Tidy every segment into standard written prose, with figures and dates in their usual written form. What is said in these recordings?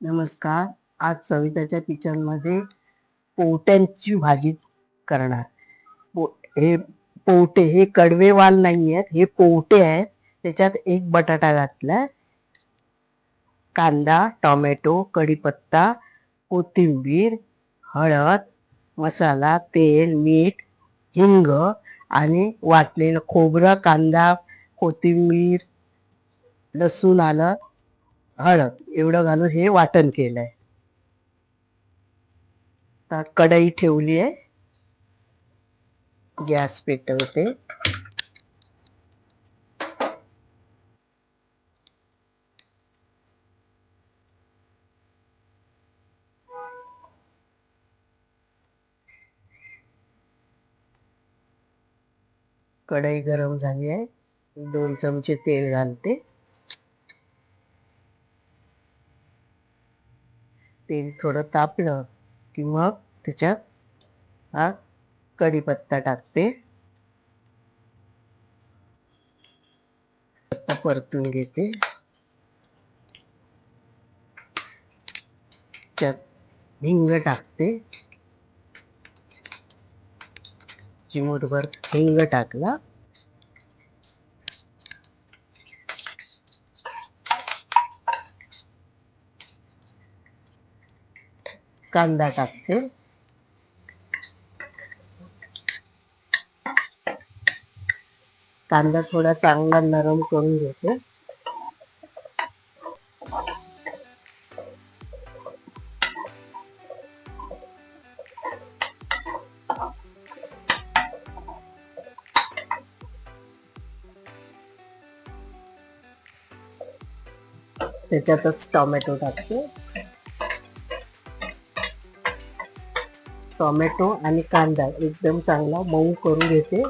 नमस्कार. आज सविताच्या किचनमध्ये पोवट्यांची भाजी करणार. हे पोवटे हे कडवे वाल नाही आहेत, हे पोवटे आहेत. त्याच्यात एक बटाटा घातलाय, कांदा, टोमॅटो, कढीपत्ता, कोथिंबीर, हळद, मसाला, तेल, मीठ, हिंग आणि वाटलेलं खोबरं, कांदा, कोथिंबीर, लसूण, आलं, हळद एवढं घालून हे वाटण केलंय. आता कढई ठेवली आहे, गॅस पेटवते. कढई गरम झाली आहे, 2 चमचे तेल घालते. तेल थोडं तापलं की मग त्याच्यात हा कढीपत्ता टाकते. पत्ता परतून घेते. त्यात हिंग टाकते. चिमूटभर हिंग टाकला. कांदा टाकते. कांदा थोडा चांगला नरम करून घेते. त्याच्यातच टोमॅटो टाकते. टोमॅटो आणि कांदा एकदम चांगला मऊ करून घेते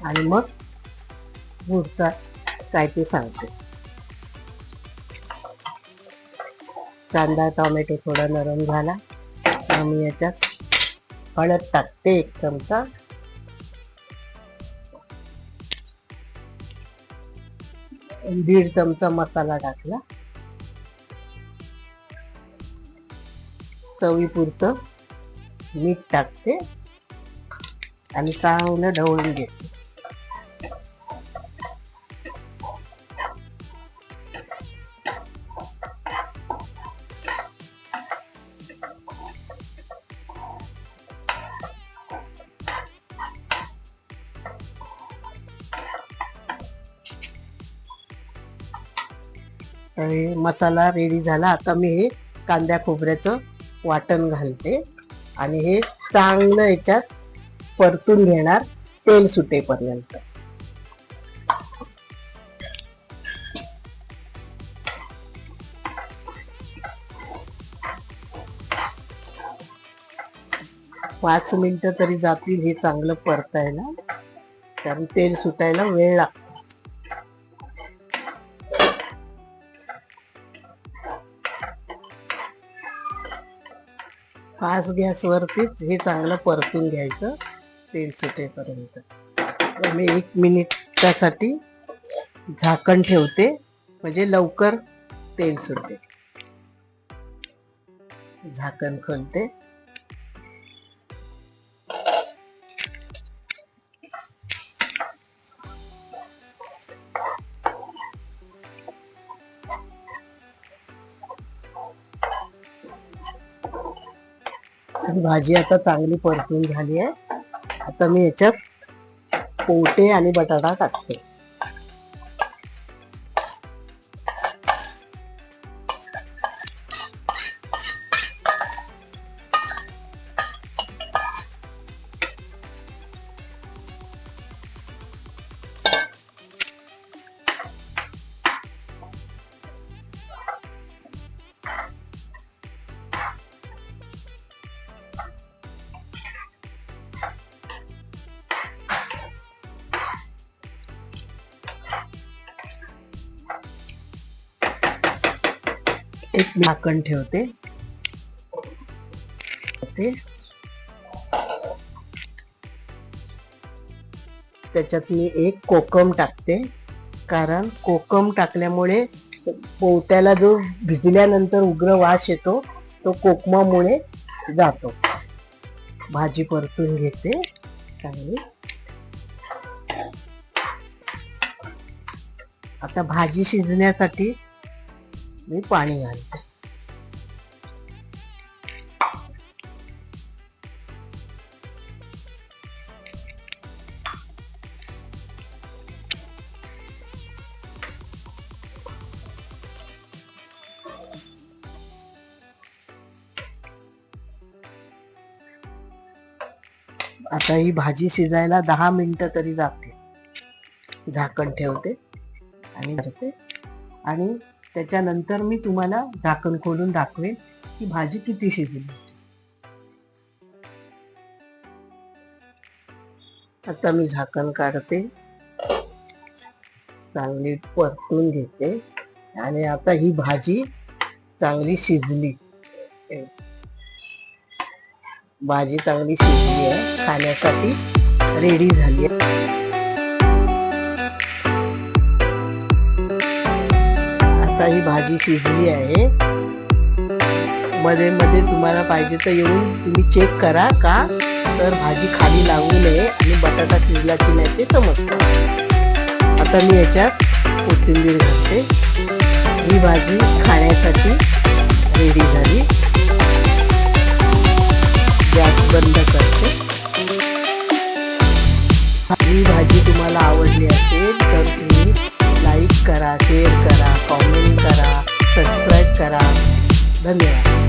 आणि मग पुढचा काय ते सांगते. कांदा टोमॅटो थोडा नरम झाला तर मी याच्यात हळद टाकते 1 चमचा. दीड चमचा मसाला टाकला. चवीपुरतं मीठ टाकते आणि चांगलं ढवळून घेते. मसाला रेडी झाला. आता मी हे कांद्या खोबऱ्याचं वाटण घालते आणि हे चांगलं याच्यात परतून घेणार तेल सुटेपर्यंत. पाच मिनिटं तरी जातील हे चांगलं परतायला, कारण तेल सुटायला वेळ लागतो. फास्ट गॅसवरतीच हे चांगलं परतून घ्यायचं तेल सुटेपर्यंत. मी 1 मिनिटासाठी झाकण ठेवते म्हणजे लवकर तेल सुटेल. झाकण खोलते. भाजी आता चांगली परतून झाली आहे. आता मी याच्यात पोवटे आणि बटाटा टाकते. एक झाकण ठेवते. त्याच्यात मी 1 कोकम टाकते, कारण कोकम टाकल्यामुळे पोवट्याला जो भिजल्यानंतर उग्र वास येतो तो कोकमामुळे जातो. भाजी परतून घेते चांगली. आता भाजी शिजण्यासाठी मी पाणी घालते. आता ही भाजी शिजायला 10 मिनिटं तरी जाते. झाकण ठेवते आणि भरते आणि त्याच्यानंतर मी तुम्हाला झाकण खोलून दाखवेन की भाजी किती शिजली. आता मी झाकण काढते, चांगली परतून घेते आणि आता ही भाजी चांगली शिजली. भाजी चांगली शिजली आहे, खाण्यासाठी रेडी झाली आहे. आता ही भाजी शिजली आहे. मध्ये मध्ये तुम्हाला पाहिजे तर येऊन तुम्ही चेक करा, का तर भाजी खाली लागू नये आणि बटाटा शिजला की नाही ते समजतं. आता मी याच्यात कोथिंबीर घालते. ही भाजी खाण्यासाठी रेडी झाली. गॅस बंद करते. ही भाजी तुम्हाला आवडली असेल तर तुम्ही लाईक करा, शेअर करा, कॉमेंट करा, सबस्क्राईब करा. धन्यवाद.